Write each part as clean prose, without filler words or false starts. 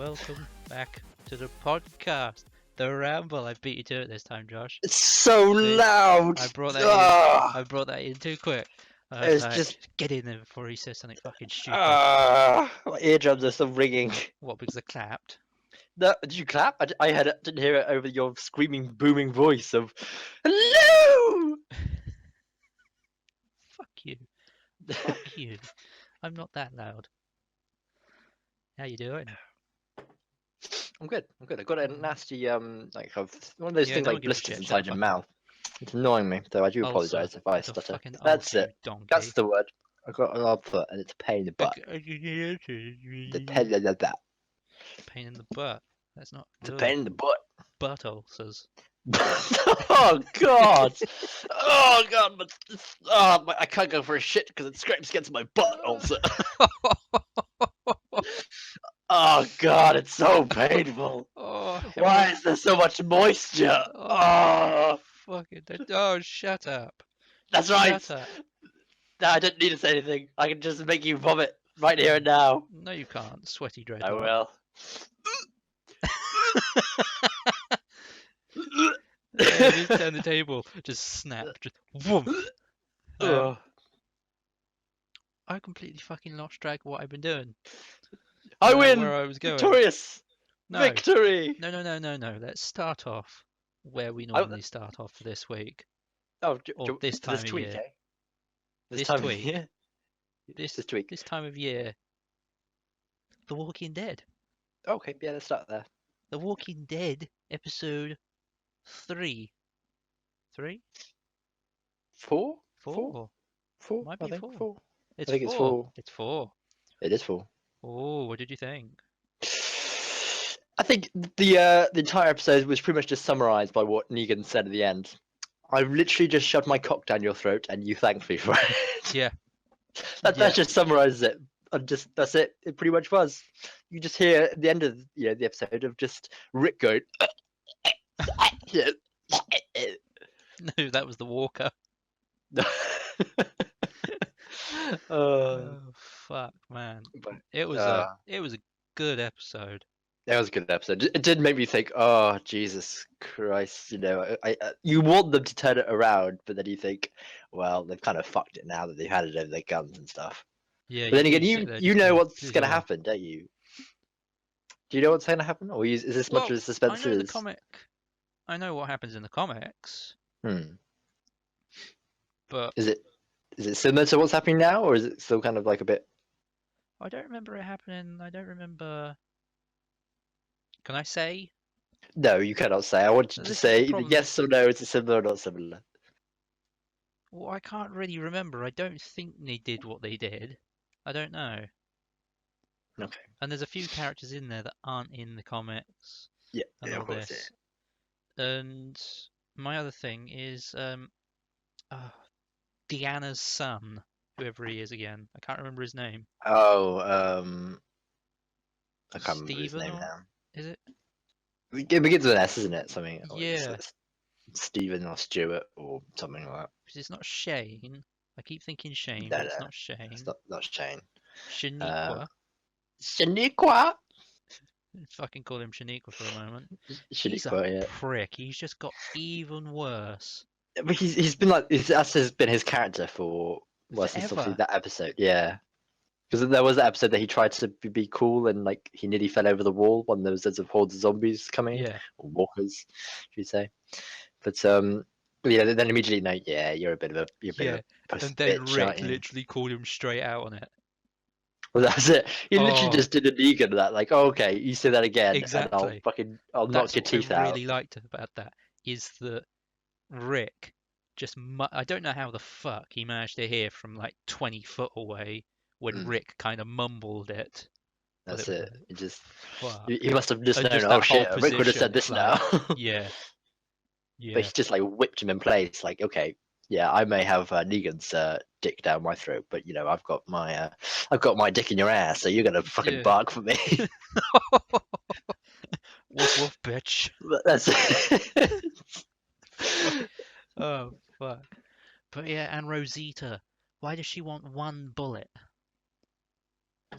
welcome back to the podcast, the Ramble. I beat you to it this time, Josh. It's so See? loud. I brought that in. I brought that in too quick. I was It's like, just get in there before he says something fucking stupid. my eardrums are still ringing. What? Because I clapped. No, did you clap? Didn't hear it over your screaming, booming voice of hello. Fuck you. Fuck you. I'm not that loud. How you doing? I'm good. I got a nasty like one of those Yeah, things no one like gives a blisters shit. Shut inside the your fuck up. mouth. It's annoying me, so I do Ulcer. apologise if I It's a stutter. fucking That's ulcer, it. you donkey. That's the word. I got an odd foot and it's a pain in the butt. The pain in the butt. Pain in the butt. That's not It's a good. pain in the butt. Butt ulcers. Oh god! Oh god! I can't go for a shit because it scrapes against my butt also. Oh god, it's so painful. Oh, Why is there so much moisture? Oh, fucking! Oh, shut up! that's right. Shut up! No, I don't need to say anything. I can just make you vomit right here and now. No, you can't. Sweaty dreadnought. I will. Just turn the table. Just snap. Just whoom. I completely fucking lost track of what I've been doing. I win. Where I was going. Victorious. No. Victory. No. Let's start off where we normally start off for this week. Oh, or this time of tweak, year. eh? This time tweak. Of year? This tweak. This time of year. The Walking Dead. Okay, yeah, let's start there. The Walking Dead episode 3. 3? 4? 4? 4? Might I be think 4. I think it's 4. It's 4. It is 4. Oh, what did you think? I think the entire episode was pretty much just summarized by what Negan said at the end. I've literally just shoved my cock down your throat and you thanked me for it. Yeah. That just summarizes it. That's it. It pretty much was. You just hear at the end of the episode of just Rick going. No, that was the Walker. Oh fuck, man! But, it was a good episode. That was a good episode. It did make me think, oh Jesus Christ! You want them to turn it around, but then you think, well, they've kind of fucked it now that they've had it over their guns and stuff. Yeah. But then again, you know what's going to happen, don't you? Do you know what's going to happen, or is this much of a suspense? I know the comic. I know what happens in the comics. But is it similar to what's happening now, or is it still kind of like a bit? I don't remember it happening. I don't remember. Can I say? No, you cannot say. I want you to say either yes or no. Is it similar or not similar? Well, I can't really remember. I don't think they did what they did. I don't know. Okay. And there's a few characters in there that aren't in the comics. Yeah, and all this. Yeah. And my other thing is Deanna's son, whoever he is again. I can't remember his name. Oh, I can't remember his name now. Is it? It begins with an S, isn't it? Something. Yeah. Stephen or Stuart or something like that. Because it's not Shane. I keep thinking Shane, No, but it's not Shane. It's not Shane. Shaniqua. Shaniqua. Fucking call him Shaniqua for a moment. He's a prick. He's just got even worse. But he's been like that's has been his character for since obviously that episode. Yeah. Because there was that episode that he tried to be cool and like he nearly fell over the wall when there was loads of hordes of zombies coming. Yeah. Or walkers, should we say? But then immediately you're a bit of a and then Rick literally called him straight out on it. Well, that's it. He literally just did a Negan that, like, oh, okay, you say that again, exactly. and I'll knock your teeth out. What I really liked about that is that Rick just I don't know how the fuck he managed to hear from like 20 foot away when Rick kind of mumbled it. That's it. It just he must have just known. Oh shit, position, Rick would have said this now. Yeah. But he just like whipped him in place. Like, okay, yeah, I may have Negan's dick down my throat, but I've got my dick in your ass, so you're gonna fucking bark for me. Woof woof, bitch. That's it. Oh fuck. But yeah, and Rosita, why does she want one bullet?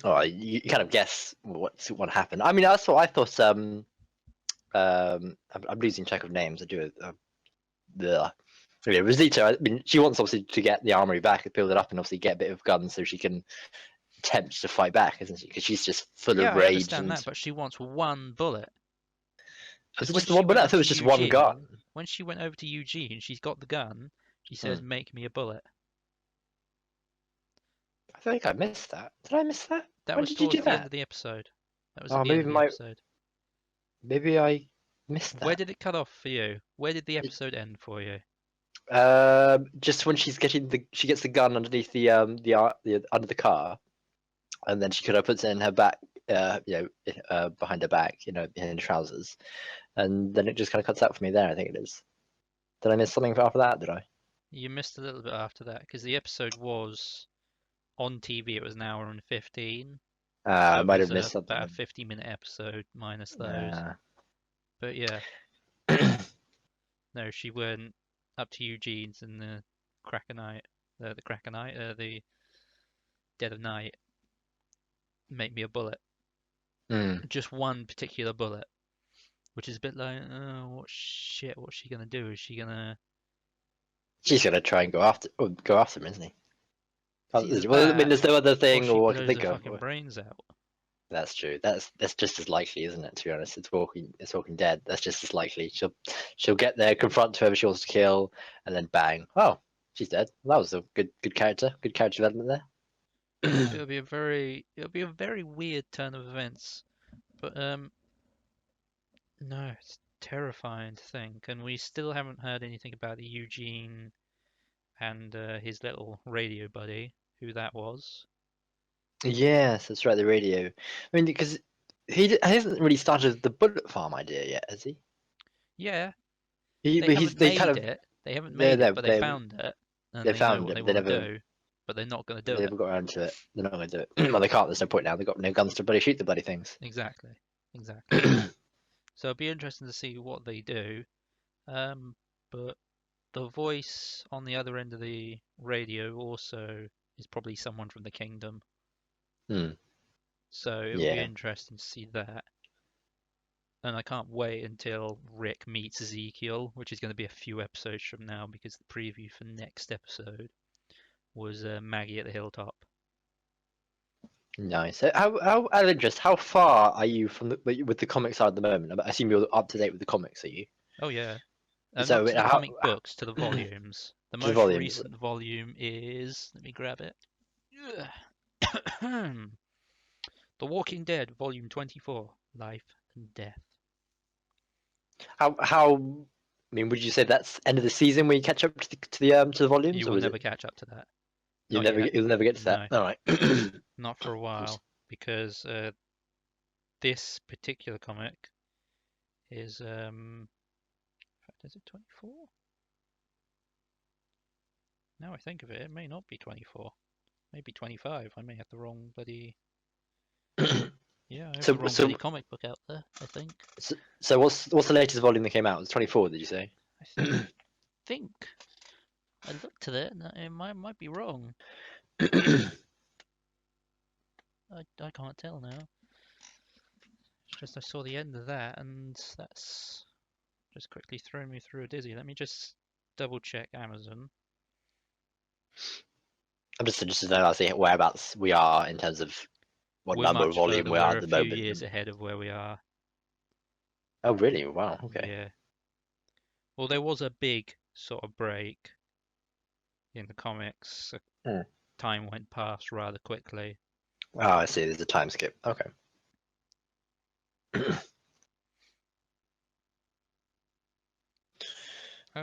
Oh, you kind of guess what happened. I mean, that's what I thought. I'm losing track of names. I do. The Rosita. I mean, she wants obviously to get the armory back and build it up, and obviously get a bit of guns so she can attempt to fight back, isn't she? Because she's just full Yeah, of I rage understand and. that, but she wants one bullet. Was Because it when just the she one went bullet? I over thought it to was just one gun. Eugene, when she went over to Eugene, she's got the gun. She Hmm. says, "Make me a bullet." I think I missed that. Did I miss that? That When was did you do towards the end that? of the episode. That was at Oh, the end of the episode. maybe I missed Where that. did it cut off for you? Where did the episode end for you? Just when she gets the gun underneath the under the car, and then she kind of puts it in her back, behind her back, in her trousers, and then it just kind of cuts out for me there. I think it is. Did I miss something after that? Did I? You missed a little bit after that because the episode was on TV. It was an hour and 15, so I it might was have missed something about a then. 50-minute episode minus those. Uh, But yeah, no, she went up to Eugene's in the crack of night, the crack of night, the dead of night. Make me a bullet, mm. just one particular bullet, which is a bit like, oh, what shit? What's she gonna do? Is she gonna? She's gonna try and go after him, isn't he? It's either Well, I mean, that there's no other or thing she or I can blows think her of. fucking brains out. That's true. That's just as likely, isn't it? To be honest, it's Walking Dead. That's just as likely. She'll get there, confront whoever she wants to kill, and then bang. Oh, she's dead. That was a good character. Good character development there. It'll be a very weird turn of events. But no, it's terrifying to think, and we still haven't heard anything about Eugene and his little radio buddy, who that was. Yes, that's right. The radio. I mean, because he hasn't really started the bullet farm idea yet, has he? Yeah, He they but he's haven't they kind made of it. They haven't they made they it, but they they found it, and they they know found what it, they but they want to never do, but they're not going to do they it. never got around to it. They're not going to do it. Well, they can't. There's no point now. They've got no guns to bloody shoot the bloody things. Exactly, exactly. So it'll be interesting to see what they do. But the voice on the other end of the radio also is probably someone from the kingdom. Hmm. So it will be Yeah. interesting to see that. And I can't wait until Rick meets Ezekiel, which is going to be a few episodes from now because the preview for next episode was Maggie at the hilltop. Nice. How out of interest, how far are you from with the comic side at the moment? I assume you're up to date with the comics, are you? Oh yeah, not So to the how comic books, to the volumes. The to the most volumes? recent volume is, let me grab it. The Walking Dead, Volume 24, Life and Death. How? I mean, would you say that's end of the season when you catch up to the volumes, You or will is it never catch up to that. Not yet. you'll never get to that? No, All right. not for a while because this particular comic is in fact, is it 24? Now I think of it, it may not be 24. Maybe 25. I may have the wrong bloody. Yeah, I have so the wrong bloody so comic book out there. I think. so what's the latest volume that came out? It's 24. Did you say? I think I looked at it and it might be wrong. I can't tell now. It's just I saw the end of that and that's just quickly thrown me through a dizzy. Let me just double check Amazon. I'm just interested to know, see whereabouts we are in terms of what We're number of much volume further. we are We're at a the few moment. years ahead of where we are. Oh, really? Wow. Okay. Yeah. Well, there was a big sort of break in the comics. Hmm. Time went past rather quickly. Oh, I see. There's a time skip. Okay.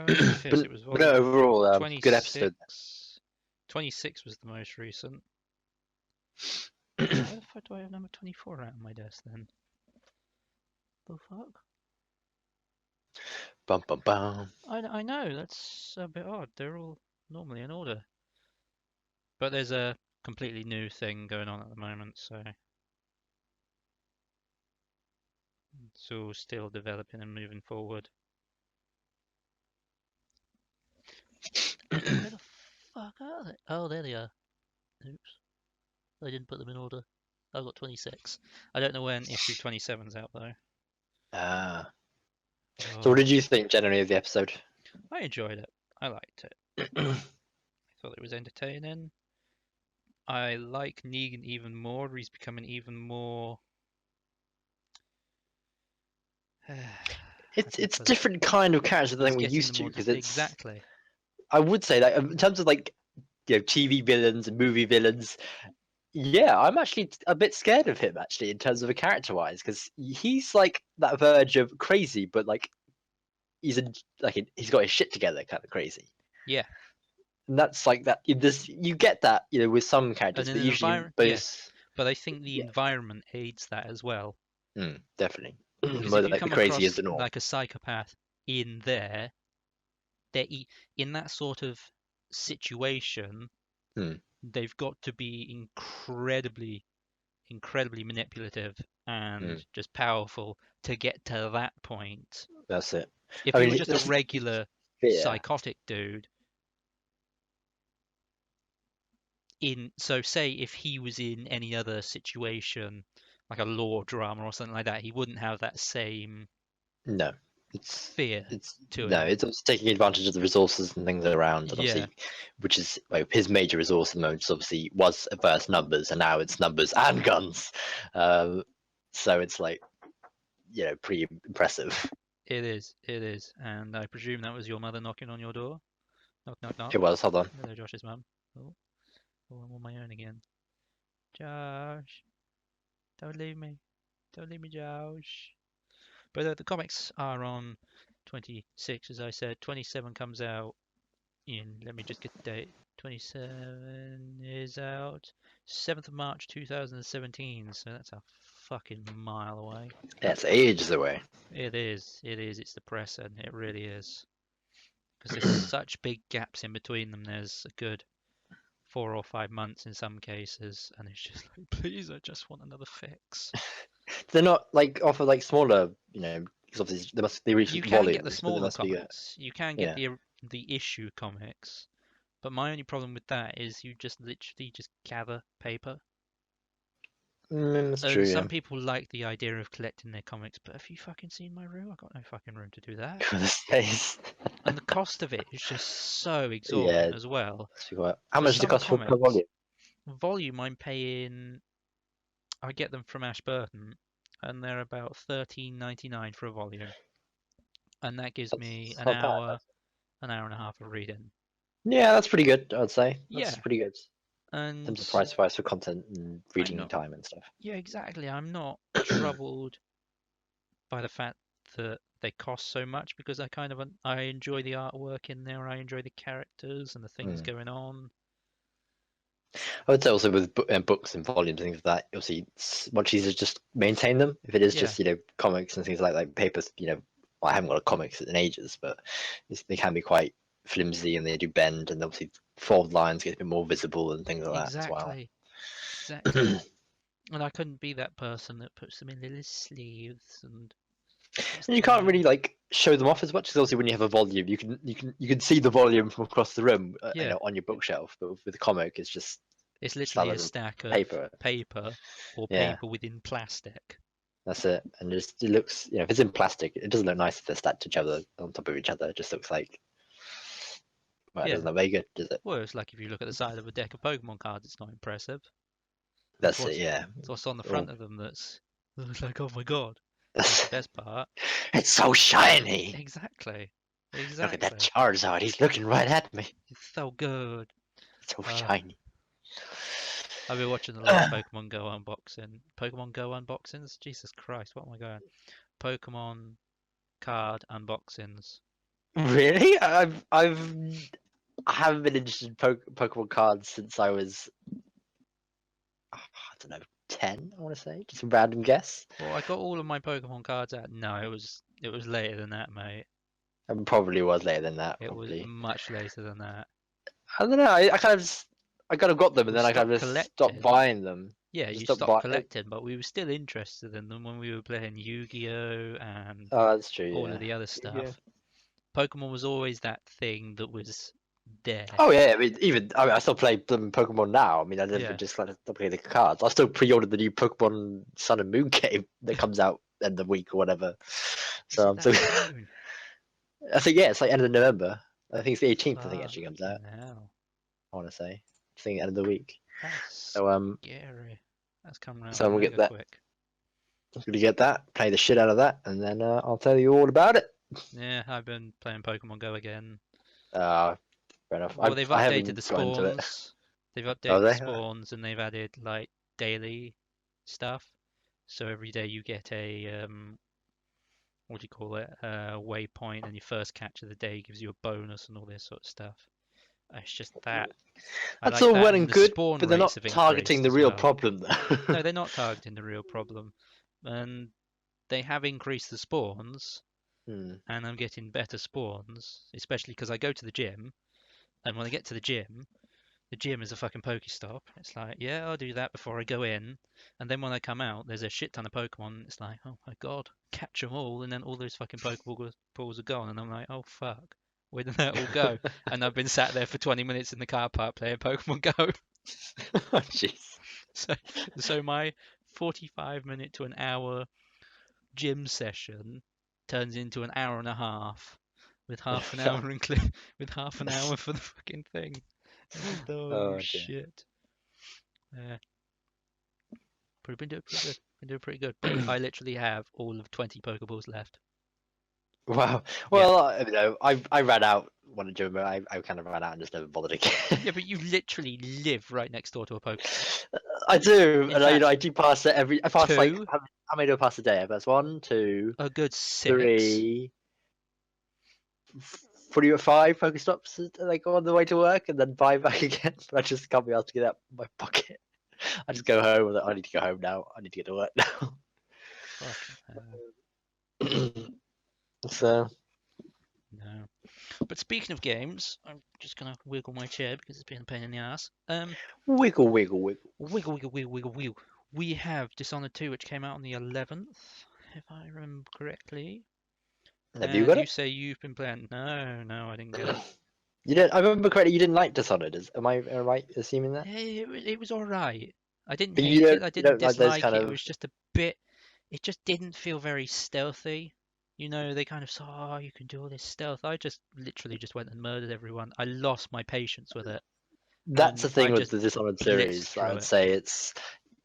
Yes, it was But no, volume overall, good episode. 26. 26 was the most recent. Why the fuck do I have number 24 out on my desk then? The fuck? Bum bum bum. I know, that's a bit odd. They're all normally in order. But there's a completely new thing going on at the moment, so it's all still developing and moving forward. Where the fuck are they? Oh, there they are. Oops. I didn't put them in order. I've got 26. I don't know when issue 27's out though. So what Oh, did you think generally of the episode? I enjoyed it. I liked it. I thought it was entertaining. I like Negan even more. He's becoming even more. How can I It's put it? different kind of character He's than we're getting the used to more because it's. exactly. I would say that in terms of like TV villains and movie villains, yeah, I'm actually a bit scared of him actually in terms of a character wise because he's like that verge of crazy, but like he's got his shit together kind of crazy. Yeah, And that's like that. You get that with some and characters, in but an usually environment, yeah, both. but I think the Yeah, environment aids that as well. definitely. Because More if you like the come crazy is across the norm. like a psychopath in there, in that sort of situation, Hmm. they've got to be incredibly manipulative Hmm. and just powerful to get to that point. That's it. If I he were mean, just a regular yeah, psychotic dude, so say if he was in any other situation, like a law drama or something like that, he wouldn't have that same no, it's fear it's to no, him. it's taking advantage of the resources and things around, and Yeah, obviously, which is like his major resource at the moment. Obviously, was at first numbers, and now it's numbers and guns. Um, so it's like pretty impressive. it is. It is. And I presume that was your mother knocking on your door. Knock, knock, knock. It was. Hold on. Hello, Josh's mum. Oh, oh, I'm on my own again. Josh, don't leave me. Don't leave me, Josh. But the comics are on 26, as I said. 27 comes out in, let me just get the date. 27 is out 7th of March 2017, so that's a fucking mile away. That's ages away. It is, it's depressing, it really is. Because there's such big gaps in between them. There's a good 4 or 5 months in some cases, and it's just like, please, I just want another fix. They're not like offer like smaller, because obviously there must be You can get the volumes, but there smaller must be comics, you can get yeah. the issue comics, but my only problem with that is you just literally just gather paper. That's true. And Yeah. some people like the idea of collecting their comics, but have you fucking seen my room? I've got no fucking room to do that. For the space. And the cost of it is just so Yeah. exorbitant as well. How For much does it some cost per comics, volume? volume I'm paying, I get them from Ashburton, and they're about 13.99 for a volume, and that gives me That's not bad. an hour and a half of reading. Yeah, that's pretty good. I'd say that's Yeah, pretty good in and terms of price wise for content and I'm reading not. time and stuff. Yeah, exactly. I'm not troubled by the fact that they cost so much because I enjoy the artwork in there. I enjoy the characters and the things Mm. going on. I would say also with books and volumes and things like that, obviously it's much easier to just maintain them. If it is Yeah, just comics and things like papers, well, I haven't got a comics in ages, but they can be quite flimsy and they do bend, and obviously fold lines get a bit more visible and things like that as well. exactly, exactly. And I couldn't be that person that puts them in little sleeves and puts And you them can't really in. like show them off as much, because obviously when you have a volume, you can see the volume from across the room, Yeah, on your bookshelf. But with the comic, it's just it's literally a standard stack of paper. paper or Yeah, paper within plastic. that's it. And it looks, if it's in plastic, it doesn't look nice if they're stacked to each other on top of each other. It just looks like, well, it Yeah. doesn't look very good, does it? Well, it's like if you look at the side of a deck of Pokemon cards, it's not impressive. It's That's it. what's Yeah. it's what's on the Well, front of them that's like, oh my god. That's the best part. it's so shiny. Exactly. Look at that Exactly. Charizard. He's looking right at me. It's so good. It's so Uh, shiny. I've been watching a lot of Pokemon Go unboxing. Pokemon Go unboxings? Jesus Christ, what am I going? Pokemon card unboxings. Really? I haven't been interested in Pokemon cards since I was, I don't know, 10. I want to say, just a random guess. Well, I got all of my Pokemon cards out. No, it was later than that, mate. And probably was later than that. It was Probably. much later than that. I don't know. I kind of got them, and We then I kind stopped of just stopped collecting. buying them. Yeah, Just you stopped stopped buying. collecting, but we were still interested in them when we were playing Yu-Gi-Oh! And Oh, that's true. all of Yeah. the other Yeah. stuff. Pokemon was always that thing that was there. Oh yeah, I mean, I still play them Pokemon now. I mean, I never Yeah. just like stop playing the cards. I still pre-ordered the new Pokemon Sun and Moon game that comes out end of the week or whatever. Is So it I'm that still. soon? I think yeah, it's like end of November. I think it's the 18th. I think it actually comes out. Fucking hell. I want to say. I think end of the week. That's So scary. That's come around so I'm gonna get mega that. quick. I'm gonna get that, play the shit out of that, and then I'll tell you all about it. Yeah, I've been playing Pokemon Go again. Uh, Fair enough. Well, they've I updated the haven't got into it. spawns. They've Oh, updated the they? spawns and they've added like daily stuff. So every day you get a what do you call it? Waypoint, and your first catch of the day gives you a bonus and all this sort of stuff. It's just that I That's like all that, well and and the good, spawn but they're rates not have targeting increased the as real well. problem, though. No, they're not targeting the real problem, and they have increased the spawns, Hmm. and I'm getting better spawns, especially because I go to the gym, and when I get to the gym is a fucking Pokestop. It's like, yeah, I'll do that before I go in. And then when I come out, there's a shit ton of Pokemon. It's like, oh my god, catch them all. And then all those fucking Pokeballs are gone. And I'm like, oh fuck, where did that all go? And I've been sat there for 20 minutes in the car park playing Pokemon Go. Oh, jeez. So, so my 45-minute to an hour gym session turns into an hour and a half with half an hour with half an hour for the fucking thing. It's just, oh Oh dear. shit. Yeah. But been doing pretty good. Been doing pretty good. But I literally have all of 20 Pokeballs left. Wow. Yeah. Well, you know, I ran out one of Juma. I kind of ran out and just never bothered again. Yeah, but you literally live right next door to a Pokestop. I do, In and fact, I do pass it every. I pass like two, how many do I pass a day? I pass one, two, a good six. three, 45 Pokestops like on the way to work, and then buy back again. I just can't be able to get out of my pocket. I just go home. I need to go home now. I need to get to work now. Fucking hell. So No. But speaking of games, I'm just gonna wiggle my chair because it's been a pain in the ass. wiggle, wiggle, wiggle. Wiggle, wiggle, wiggle, wiggle, wiggle. We have Dishonored 2, which came out on the 11th, if I remember correctly. Have you got You it? say you've been playing? No, no, I didn't get it. You didn't. I remember correctly. You didn't like Dishonored. Am I right assuming that? It was all right. I didn't But you hate it. don't. I You didn't don't like those dislike kind it. It of. was just a bit. It just didn't feel very stealthy. You know, they kind of saw, oh, you can do all this stealth. I just literally just went and murdered everyone. I lost my patience with it, That's the and I thing with just the Dishonored blitzed series. I through would it. say it's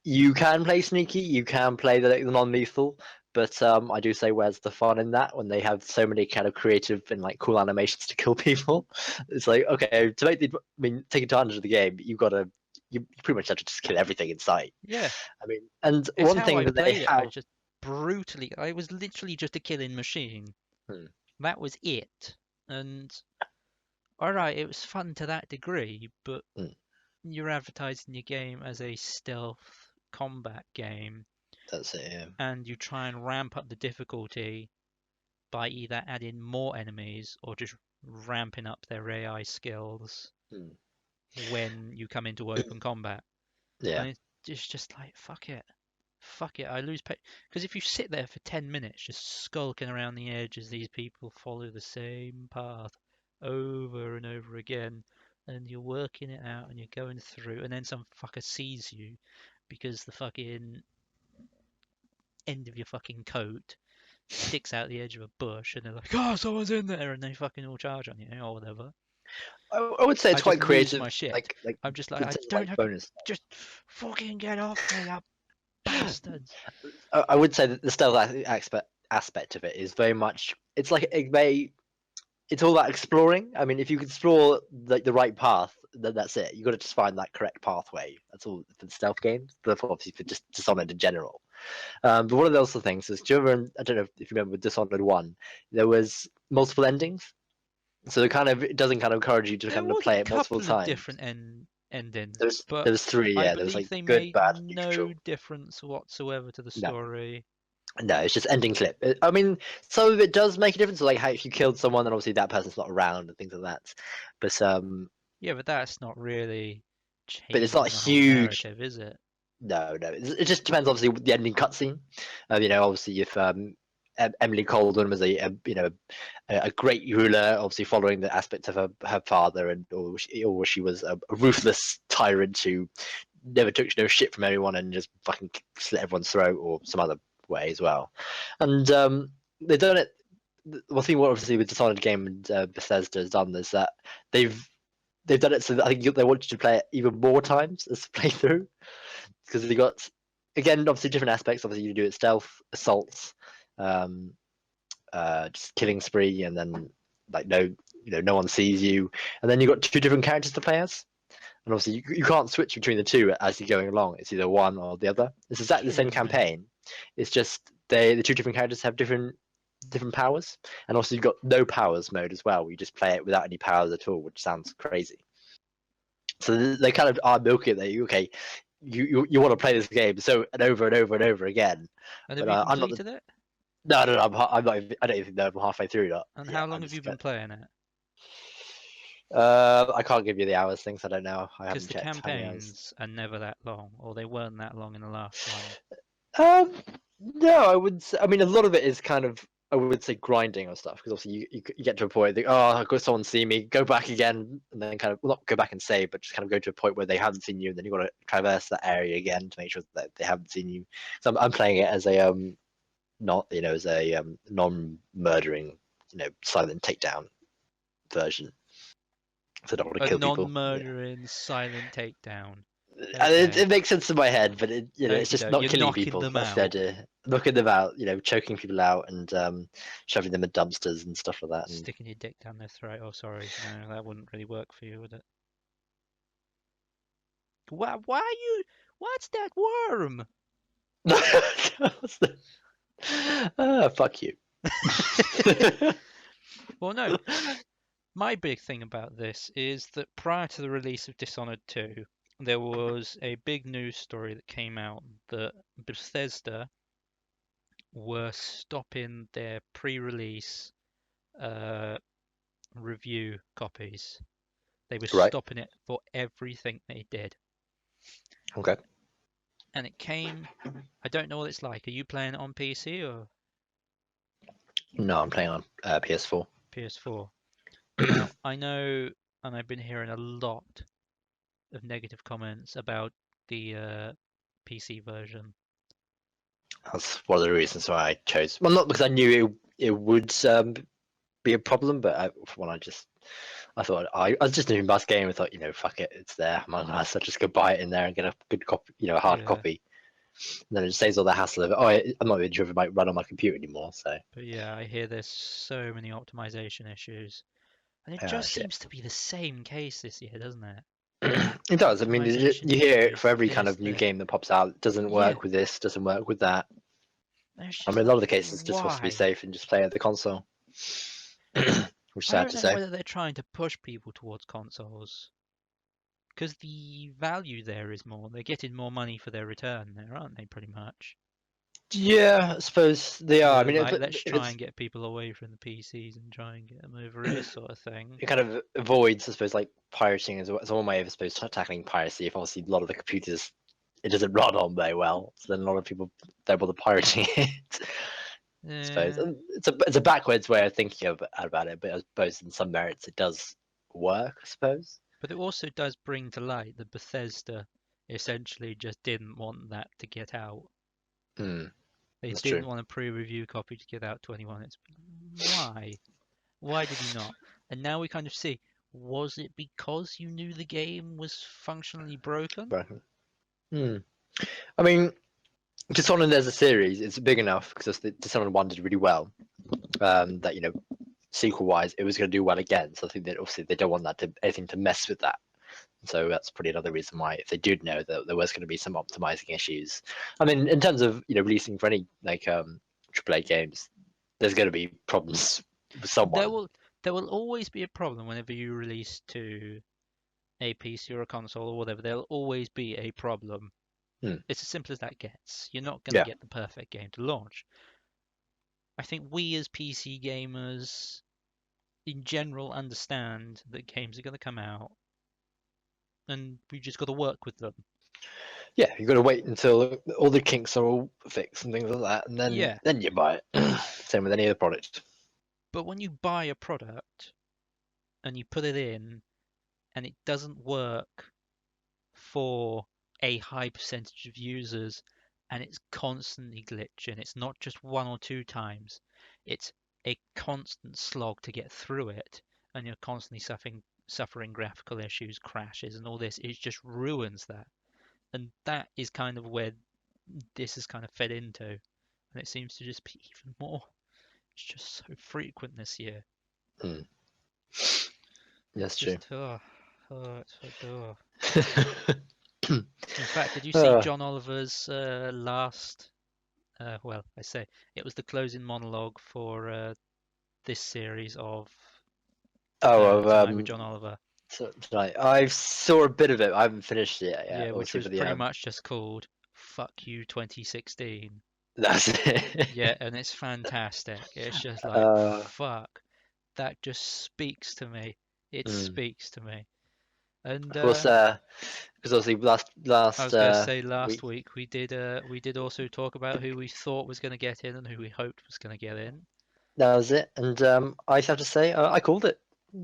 you can play sneaky, you can play the non-lethal, but I do say where's the fun in that when they have so many kind of creative and like cool animations to kill people? It's like okay, to make the I mean take advantage of the game, you pretty much have to just kill everything in sight. Yeah, I mean, and it's one how thing I that they played it. I have. just brutally. I was literally just a killing machine. Hmm, That was it. And all right, it was fun to that degree, but hmm, you're advertising your game as a stealth combat game, that's it. Yeah. and you try and ramp up the difficulty by either adding more enemies or just ramping up their AI skills Hmm, when you come into open combat. yeah. And it's just like, fuck it. Fuck it. I lose pay. Because if you sit there for 10 minutes just skulking around the edge as these people follow the same path over and over again, and you're working it out and you're going through, and then some fucker sees you because the fucking end of your fucking coat sticks out the edge of a bush, and they're like, "Oh, someone's in there," and they fucking all charge on you or whatever. I would say I it's just quite lose creative, my shit. like I'm just like, in I terms of don't like have, bonus. just fucking get off me, you bastards. I would say that the stealth aspect of it is very much. It's like it's all about exploring. I mean, if you can explore like the right path, then that's it. You got to just find that correct pathway. That's all for the stealth games. But obviously for just Dishonored in general. But one of the other things is, do you remember? I don't know if you remember with Dishonored One, there was multiple endings. So it doesn't kind of encourage you to There kind of was a play it multiple couple of times. different endings, There's but there was three, I yeah. There was believe like they good, made bad, no neutral. difference whatsoever to the No, story. no, it's just ending clip. I mean, some of it does make a difference, like how if you killed someone, then obviously that person's not around and things like that. Yeah, but that's not really But it's not changing the whole huge. narrative, is it? No, no. It just depends. Obviously, with the ending cutscene. You know, obviously, if Emily Colden was a great ruler, obviously following the aspects of her father, and or she was a ruthless tyrant who never took no shit from anyone and just fucking slit everyone's throat, or some other way as well. And they've done it. One thing, what obviously with Dishonored game and Bethesda has done is that they've done it so that I think they want you to play it even more times as playthrough, because they got, again, obviously different aspects. Obviously you do it stealth, assaults, um, just killing spree, and then like no one sees you, and then you got two different characters to play as, and obviously you can't switch between the two as you're going along. It's either one or the other. It's exactly the True, same isn't it? campaign. It's just the two different characters have different powers, and also you've got no powers mode as well, where you just play it without any powers at all, which sounds crazy. So they kind of are milking it. That okay, you want to play this game so and over and over and over again. And But have you I'm not. completed it? No, I'm not. I don't even know I'm halfway through that. And Yeah, how long I'm have you just. been playing it? I can't give you the hours things. I don't know. I Because haven't the checked how many hours. campaigns are never that long, or they weren't that long in the last one. Um, no, I would. I mean, a lot of it is kind of, I would say, grinding or stuff, because obviously you get to a point. Oh, I've got someone see me. Go back again, and then kind of, well, not go back and save, but just kind of go to a point where they haven't seen you, and then you've got to traverse that area again to make sure that they haven't seen you. So I'm playing it as a not as a non-murdering, silent takedown version. So I don't want to A kill people. Yeah. non-murdering silent takedown. And Okay. it makes sense in my head, but it's Okie just doke. not You're killing knocking people. them That's the out, idea. Knocking them out, choking people out, and shoving them in dumpsters and stuff like that. And sticking your dick down their throat. Oh, sorry. No, that wouldn't really work for you, would it? Why are you? What's that worm? fuck you. Well, no. My big thing about this is that prior to the release of Dishonored 2, there was a big news story that came out that Bethesda were stopping their pre-release uh, review copies. They were Right. stopping it for everything they did. Okay. And it came, I don't know what it's like. Are you playing it on PC or No, I'm playing on PS4. PS4? Now, I know, and I've been hearing a lot of negative comments about the PC version. That's one of the reasons why I chose. Well, not because I knew it would be a problem, but I thought I was just doing bus game. I thought, fuck it, it's there. I might as well just go buy it in there and get a good copy, a hard Yeah, copy. And then it saves all the hassle of it. Oh, I'm not even sure if it might run on my computer anymore. So but yeah, I hear there's so many optimization issues. And it just shit. seems to be the same case this year, doesn't it? It does. I mean, Optimization you hear it issues, for every kind this, of new that. game that pops out. It doesn't Yeah, work with this. Doesn't work with that. it's I just mean, a lot like, of the cases just wants to be why? safe and just play at the console, which is I sad don't to know say. whether they're trying to push people towards consoles because the value there is more. They're getting more money for their return there, aren't they, pretty much? Yeah, I suppose they are. I So, mean, like, let's if try it's and get people away from the PCs and try and get them over here, sort of thing. it kind of avoids, I suppose, like pirating as well. It's one way of, I suppose, tackling piracy. If obviously a lot of the computers it doesn't run on very well, so then a lot of people don't bother pirating it. I suppose Yeah, and it's a backwards way of thinking about it, but I suppose in some merits it does work. I suppose. but it also does bring to light that Bethesda essentially just didn't want that to get out. Hmm, They that's true. didn't want a pre-review copy to get out to anyone. It's why? Why did you not? And now we kind of see, was it because you knew the game was functionally broken? But, hmm. I mean, Dishonored as a series, it's big enough because Dishonored one did really well. That sequel wise, it was going to do well again. So I think that obviously they don't want anything to mess with that. So that's probably another reason why, if they did know that there was going to be some optimizing issues. I mean, in terms of releasing for any like AAA games, there's going to be problems with There someone. will there will always be a problem whenever you release to a PC or a console or whatever. There'll always be a problem. Hmm. It's as simple as that gets. You're not going to Yeah, get the perfect game to launch. I think we as PC gamers in general understand that games are going to come out and we just got to work with them. Yeah, you got to wait until all the kinks are all fixed and things like that, and Yeah, then you buy it. Same with any other product. but when you buy a product and you put it in and it doesn't work for a high percentage of users and it's constantly glitching, it's not just one or two times, it's a constant slog to get through it, and you're constantly suffering graphical issues, crashes, and all this. It just ruins that. And that is kind of where this is kind of fed into. And it seems to just be even more. It's just so frequent this year. Mm. It's That's true. just, In fact, did you see uh, John Oliver's last? Well, I say it was the closing monologue for this series of oh, Tonight with John Oliver. tonight. I saw a bit of it. I haven't finished it yet. Yeah, which Obviously was for pretty the much just called "Fuck You 2016." that's it. Yeah, and it's fantastic. It's just like uh, fuck. That just speaks to me. It mm. speaks to me. And Of course, because obviously I last was gonna say last week week we did also talk about who we thought was gonna get in and who we hoped was gonna get in. that was it, and I have to say I called it.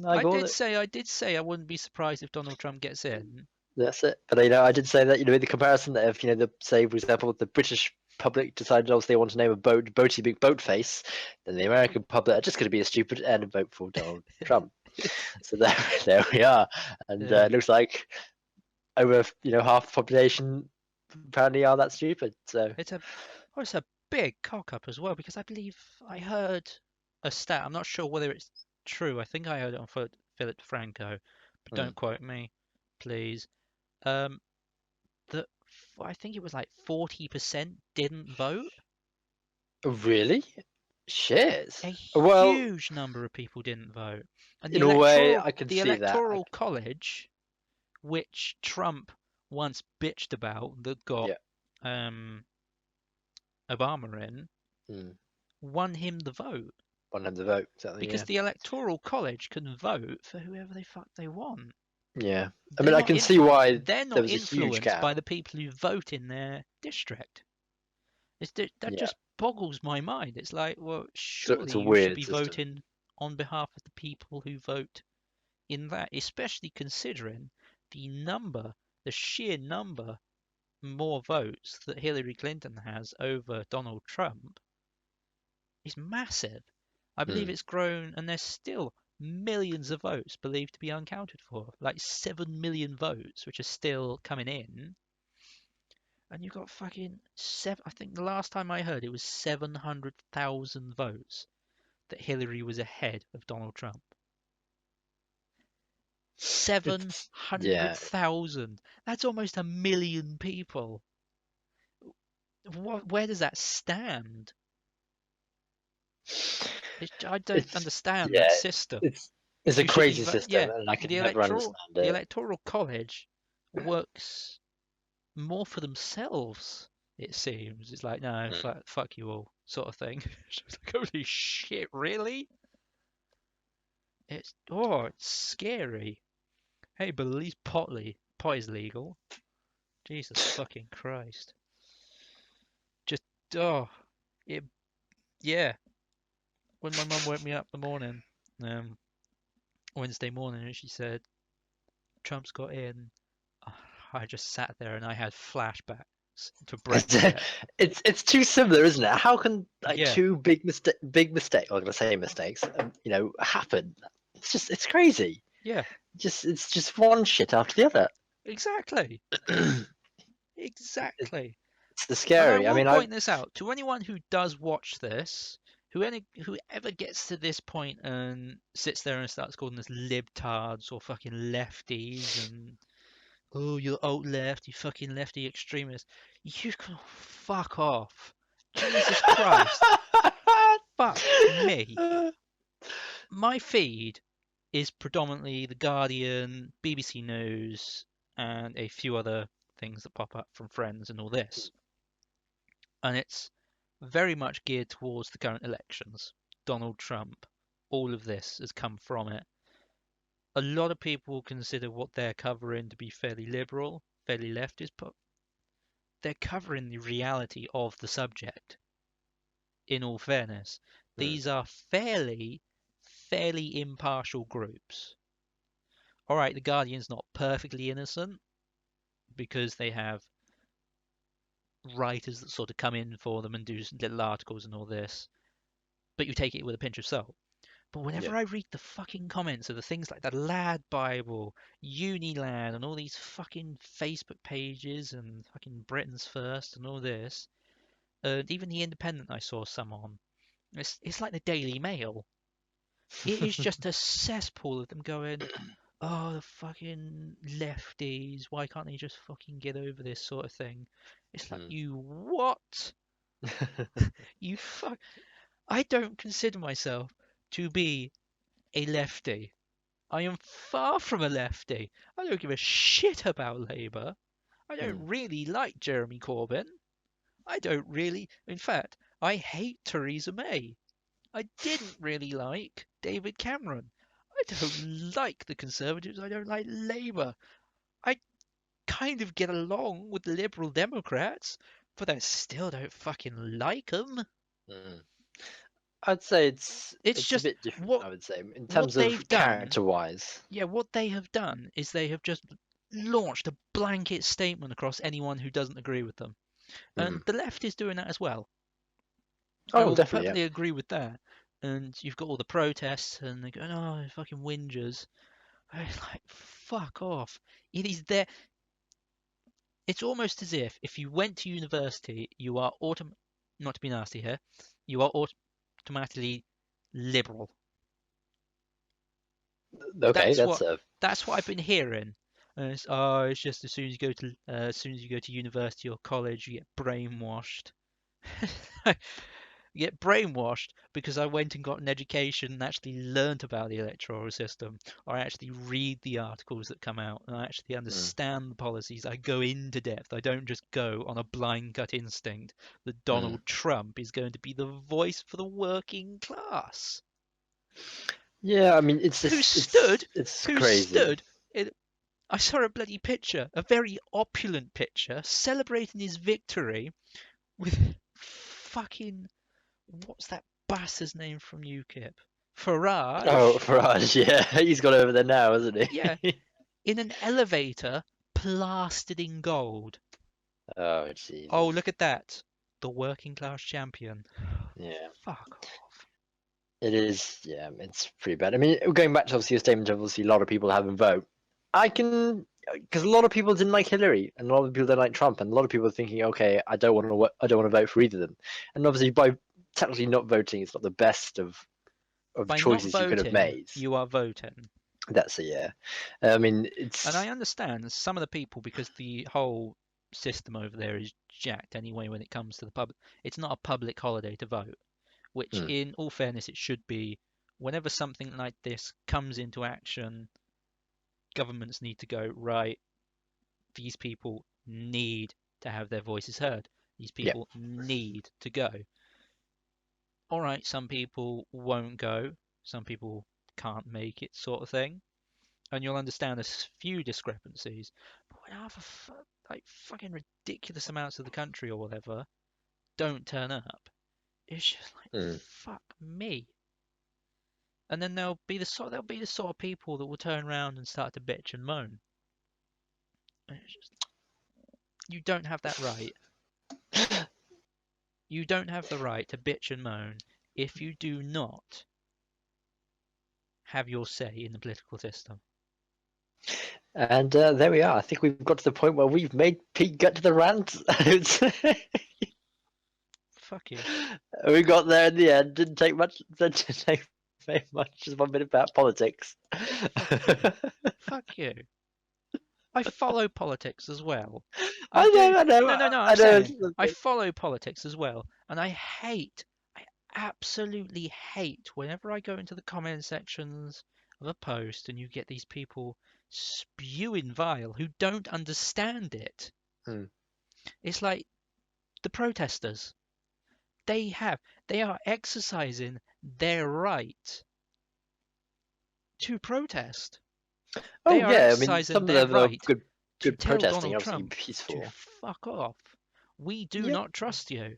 I called it. I did say I wouldn't be surprised if Donald Trump gets in. That's it. But I did say that in the comparison that if the say for example the British public decided obviously they want to name a boaty big boat face, then the American public are just going to be as stupid and vote for Donald Trump. So there we are, and Yeah, it looks like over half the population apparently are that stupid. So it's a it's a big cock up as well because I believe I heard a stat. I'm not sure whether it's true. I think I heard it on Philip Franco, but mm. don't quote me, please. Um, that I think it was like 40% didn't vote. Really, shit. A Well, huge number of people didn't vote, and in a way, I can the see that. electoral college, which Trump once bitched about, that got Yeah. um, Obama in, Mm. won him the vote Want them to vote exactly. because Yeah. the electoral college can vote for whoever they fuck they want. Yeah. I mean, I can see why They're there not was a huge influenced gap. by the people who vote in their district. That Yeah. just boggles my mind. It's like, well, So surely it's a you should weird be system. voting on behalf of the people who vote in that, especially considering the sheer number more votes that Hillary Clinton has over Donald Trump is massive. I believe Mm. it's grown, and there's still millions of votes believed to be uncounted for, like 7 million votes, which are still coming in. And you've got fucking seven. I think the last time I heard it was 700,000 votes that Hillary was ahead of Donald Trump. Yeah. 700,000. That's almost a million people. Where does that stand? I don't It's understand that yeah. system. It's it's a You should be, crazy system, yeah, and I can the never understand the it. electoral college works more for themselves, it seems. It's like, no, Mm. fuck you all, sort of thing. It's like, holy shit, really? It's scary. Hey, but at least pot is legal. Jesus fucking Christ. Just, oh, it, yeah. When my mum woke me up the morning, um, Wednesday morning, and she said, Trump's got in, I just sat there and I had flashbacks to Brexit. It's too similar, isn't it? How can like Yeah, two big mistake, I'm gonna say mistakes, happen? It's crazy. yeah, It's just one shit after the other. exactly. It's Exactly. the And I scary. I will mean, I point this out to anyone who does watch this, whoever gets to this point and sits there and starts calling us libtards or fucking lefties and oh, you're alt left, you fucking lefty extremist, you can fuck off. Jesus Christ. Fuck me. My feed is predominantly The Guardian, BBC News, and a few other things that pop up from friends and all this. And it's very much geared towards the current elections. Donald Trump, all of this has come from it. A lot of people consider what they're covering to be fairly liberal, fairly leftist, but they're covering the reality of the subject. In all fairness, these are fairly impartial groups. All right, the Guardian's not perfectly innocent because they have writers that sort of come in for them and do little articles and all this, but you take it with a pinch of salt. But whenever I read the fucking comments of the things like the Lad Bible, Unilad, and all these fucking Facebook pages and fucking Britain's First and all this, and even the Independent I saw some on, it's like the Daily Mail. It is just a cesspool of them going, oh, the fucking lefties, why can't they just fucking get over this sort of thing? It's like, you what? You fuck. I don't consider myself to be a lefty. I am far from a lefty. I don't give a shit about Labour. I don't really like Jeremy Corbyn. I don't really. In fact, I hate Theresa May. I didn't really like David Cameron. I don't like the Conservatives. I don't like Labour. I kind of get along with the Liberal Democrats, but I still don't fucking like them. I'd say It's it's a just bit different. what I would say in what terms of they've done. character-wise. Yeah, what they have done is they have just launched a blanket statement across anyone who doesn't agree with them. And the left is doing that as well. I Oh, will definitely, yeah. perfectly agree with that. And you've got all the protests and they're going, oh, fucking whingers. I was like, fuck off. It is there. It's almost as if you went to university, you are not to be nasty here, you are automatically liberal. Okay, That's that's what a I've been hearing. And it's just as soon as you go to university or college, you get brainwashed. You get brainwashed because I went and got an education and actually learnt about the electoral system. Or I actually read the articles that come out and I actually understand the policies. I go into depth. I don't just go on a blind gut instinct that Donald Trump is going to be the voice for the working class. Yeah, I mean, it's Who just it's crazy. stood I saw a bloody picture, a very opulent picture, celebrating his victory with fucking, what's that bastard's name from UKIP? Oh, Farage. Farage, yeah, he's got over there now, hasn't Yeah, he? in an elevator plastered in gold. Oh, Oh, Jesus. look at that. The working class champion. Yeah. Fuck off. It is, yeah, it's pretty bad. I mean, going back to obviously your statement of obviously a lot of people haven't vote. I can, because a lot of people didn't like Hillary, and a lot of people didn't like Trump, and a lot of people are thinking, okay, I don't want to vote for either of them. And obviously, by technically not voting, it's not the best of By not choices you could have voting, made. you are voting. That's a yeah. I mean, And I it's understand some of the people because the whole system over there is jacked anyway when it comes to the public. It's not a public holiday to vote, which, mm, in all fairness, it should be. Whenever something like this comes into action, governments need to go, right, these people need to have their voices heard. These yeah. people need to go. All right, some people won't go, some people can't make it, sort of thing. And you'll understand a few discrepancies. But when like fucking ridiculous amounts of the country or whatever don't turn up, it's just like Mm. fuck me. And then there'll be the sort of people that will turn around and start to bitch and moan. And it's just, you don't have that right. You don't have the right to bitch and moan if you do not have your say in the political system. And there we are. I think we've got to the point where we've made Pete get to the rant. Fuck you. We got there in the end. Didn't take much. Didn't take very much. Just 1 minute about politics. Fuck you. Fuck you. I follow politics as well. I I do. know. I know. No. I I'm know. saying I follow politics as well, and I absolutely hate whenever I go into the comment sections of a post and you get these people spewing vile who don't understand it. Hmm. It's like the protesters. They are exercising their right to protest. Oh They are yeah. I mean, exercising some of their them are right good. to Good tell protesting. Donald Obviously Trump to peaceful. fuck off. We do Yep. not trust you.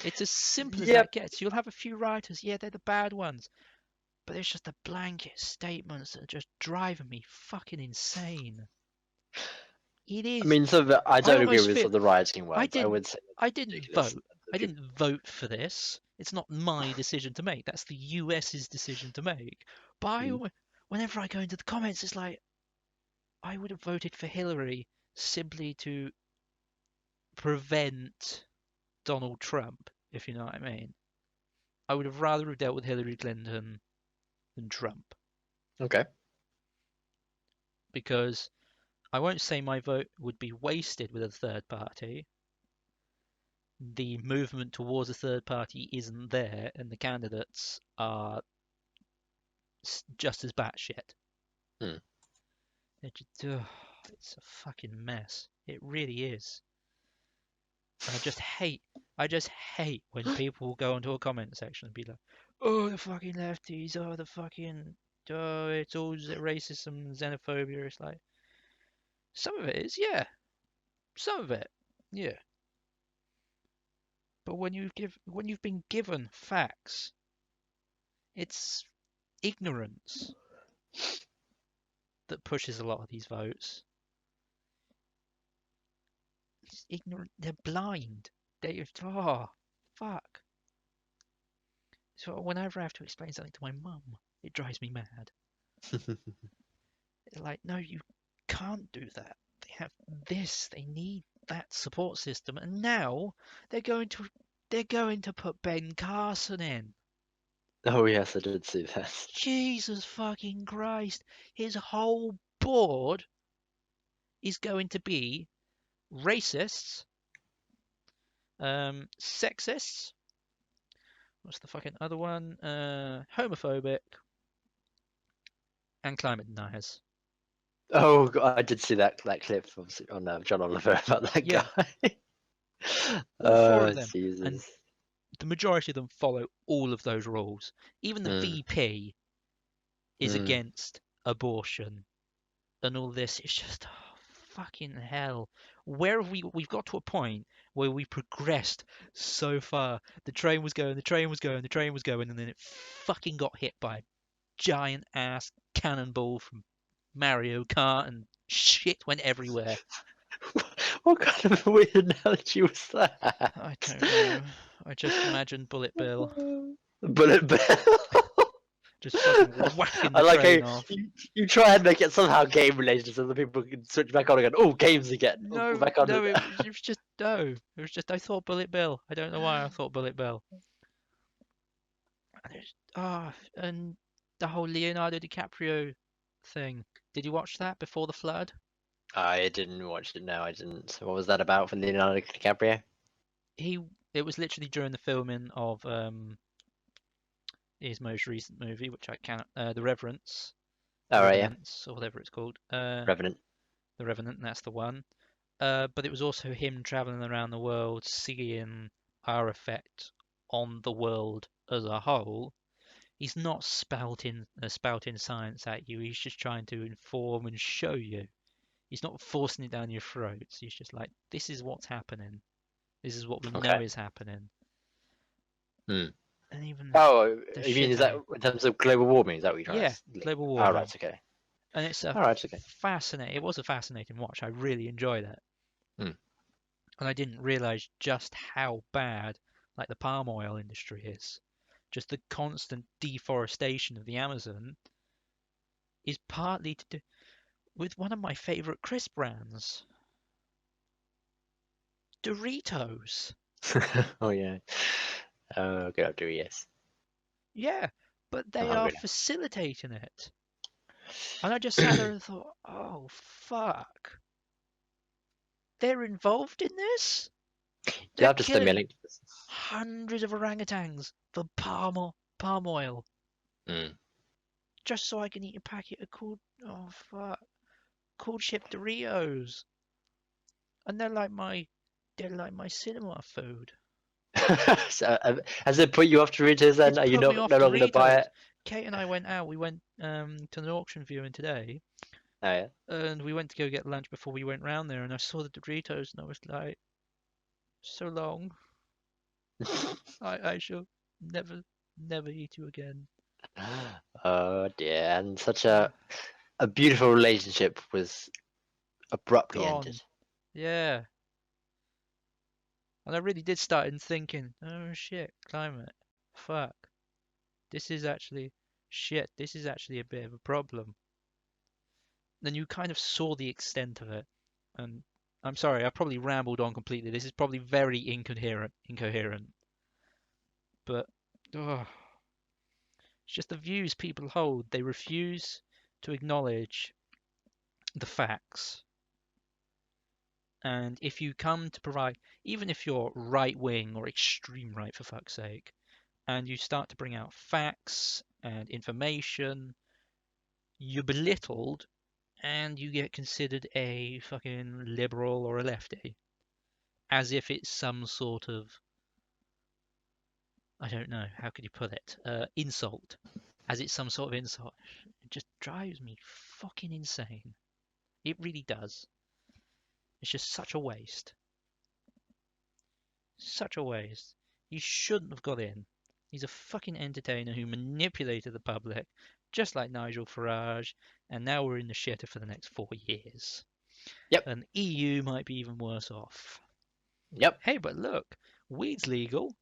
It's as simple as Yep. that gets. You'll have a few writers, yeah, they're the bad ones, but it's just the blanket statements that are just driving me fucking insane. It I is. mean, some of it, I I don't agree almost with some feel of the rioting I words. I didn't would say I it's didn't ridiculous. vote. I didn't vote for this. It's not my decision to make. That's the US's decision to make. But Mm. whenever I go into the comments, it's like I would have voted for Hillary simply to prevent Donald Trump, if you know what I mean. I would have rather have dealt with Hillary Clinton than Trump Okay. because I won't say my vote would be wasted with a third party. The movement towards a third party isn't there, and the candidates are just as batshit. Mm. It's a fucking mess. It really is. And I just hate when people go into a comment section and be like, "Oh, the fucking lefties! Oh, the fucking oh, it's all racism, xenophobia." It's like some of it is, yeah, some of it, yeah. But when you've been given facts, it's ignorance that pushes a lot of these votes. It's ignorant. They're blind. Oh, fuck. So whenever I have to explain something to my mum, it drives me mad. It's like, no, you can't do that. They have this. They need that support system, and now they're going to they're going to put Ben Carson in. Oh yes, I did see that. Jesus fucking Christ! His whole board is going to be racists, sexists. What's the fucking other one? Homophobic and climate deniers. Oh God, I did see that clip on John Oliver about that Yeah, guy. all four of them, and Jesus. the majority of them follow all of those rules. Even the Mm. VP is Mm. against abortion and all this. It's just fucking hell. Where have we've got to a point where we progressed so far. The train was going, the train was going, the train was going, and then it fucking got hit by a giant ass cannonball from Mario Kart and shit went everywhere. What kind of a weird analogy was I that? don't know. I just imagined Bullet Bill Bullet Bill. just fucking whacking I the like how train off. you try and make it somehow game related so that people can switch back on again. Oh, games again. Oh, No, back on no, it. it was just no. It was just I thought Bullet Bill. I don't know why I thought Bullet Bill. And the whole Leonardo DiCaprio thing. Did you watch that before the flood? I didn't watch it. No, I didn't. So what was that about for Leonardo DiCaprio? He It was literally during the filming of his most recent movie, which I can't The Reverence, All right, yeah. Revenants or whatever it's called. Revenant. The Revenant, that's the one. But it was also him traveling around the world, seeing our effect on the world as a whole. He's not spouting science at you. He's just trying to inform and show you. He's not forcing it down your throats. He's just like, this is what's happening. This is what we know Okay. is happening. Hmm. And even Oh, the you mean shit is that in terms of global warming? Is that what you're trying yeah, to link? global All warming. right, okay. And it's a All right, okay. fascinating. It was a fascinating watch. I really enjoyed it. Hmm. And I didn't realize just how bad like the palm oil industry is. Just the constant deforestation of the Amazon is partly to do with one of my favorite crisp brands, Doritos. Oh yeah. Oh, good after yes. Yeah, but I'm they are hungry now. facilitating it. And I just sat there and thought, oh, fuck. They're involved in this? You They're have to send me a killing link to this. hundreds of orangutans for palm oil Mm. just so I can eat a packet of oh, fuck, cool chip Doritos. And they're like my cinema food. So, has it put you off Doritos then? It's Are you put me off no longer gonna buy Doritos. it? Kate and I went out. We went to an auction viewing today, Oh yeah. and we went to go get lunch before we went round there. And I saw the Doritos, and I was like, So long. I shall never eat you again. Oh dear, and such a beautiful relationship was abruptly ended. Gone. Yeah. And I really did start in thinking, oh shit, climate. Fuck. This is actually shit. This is actually a bit of a problem. Then you kind of saw the extent of it. And I'm sorry, I probably rambled on completely. This is probably very incoherent. But oh, it's just the views people hold. They refuse to acknowledge the facts. And if you come to provide, even if you're right wing or extreme right for fuck's sake, and you start to bring out facts and information, you're belittled and you get considered a fucking liberal or a lefty, as if it's some sort of, I don't know, how could you put it, insult, as it's some sort of insult. It just drives me fucking insane. It really does. It's just such a waste. Such a waste. He shouldn't have got in. He's a fucking entertainer who manipulated the public, just like Nigel Farage, and now we're in the shitter for the next 4 years. Yep. And EU might be even worse off. Yep. Hey, but look, weed's legal.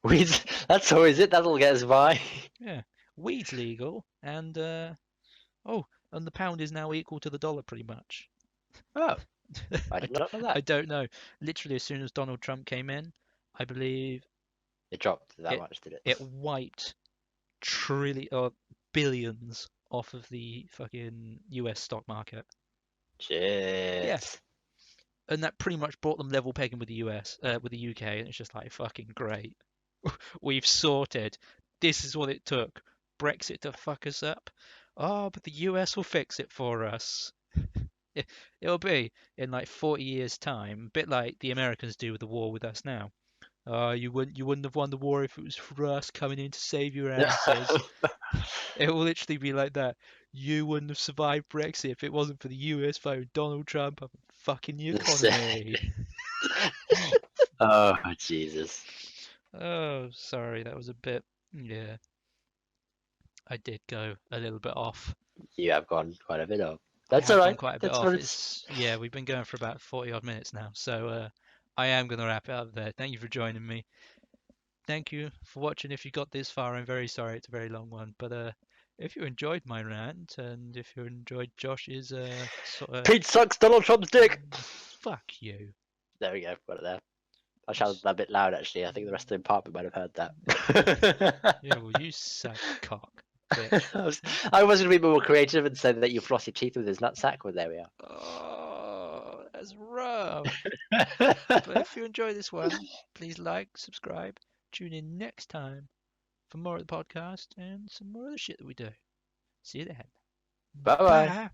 Weeds. That's always it. That'll get us by. Yeah, weed's legal, and oh, and the pound is now equal to the dollar pretty much. Oh, I I, did not know I that. don't know. Literally, as soon as Donald Trump came in, I believe It dropped that it much, did it? it wiped trillion or billions off of the fucking US stock market. Yeah, Shit. and that pretty much brought them level pegging with the US, with the UK, and it's just like fucking great. We've sorted. This is what it took. Brexit to fuck us up. Oh, but the US will fix it for us. It'll be in like 40 years' time, a bit like the Americans do with the war with us now. You wouldn't have won the war if it was for us coming in to save your asses. It will literally be like that. You wouldn't have survived Brexit if it wasn't for the US voting Donald Trump up fucking the economy. Oh, Jesus. Oh, sorry, that was a bit. Yeah, I did go a little bit off. You have gone quite a bit off. I That's have gone alright. quite a bit That's what off. it's. Yeah, we've been going for about 40 odd minutes now, so I am going to wrap it up there. Thank you for joining me. Thank you for watching. If you got this far, I'm very sorry. It's a very long one, but if you enjoyed my rant and if you enjoyed Josh's sort of Pete sucks Donald Trump's dick! fuck you. There we go, got it there. I shouted that a bit loud actually. I think the rest of the apartment might have heard that. Yeah, well, you suck cock, bitch. I was going to be more creative and say that you floss your teeth with his nutsack, but there we Oh, that's rough. are. But if you enjoy this one, please like, subscribe, tune in next time for more of the podcast and some more of the shit that we do. See you then. Bye bye. Bye.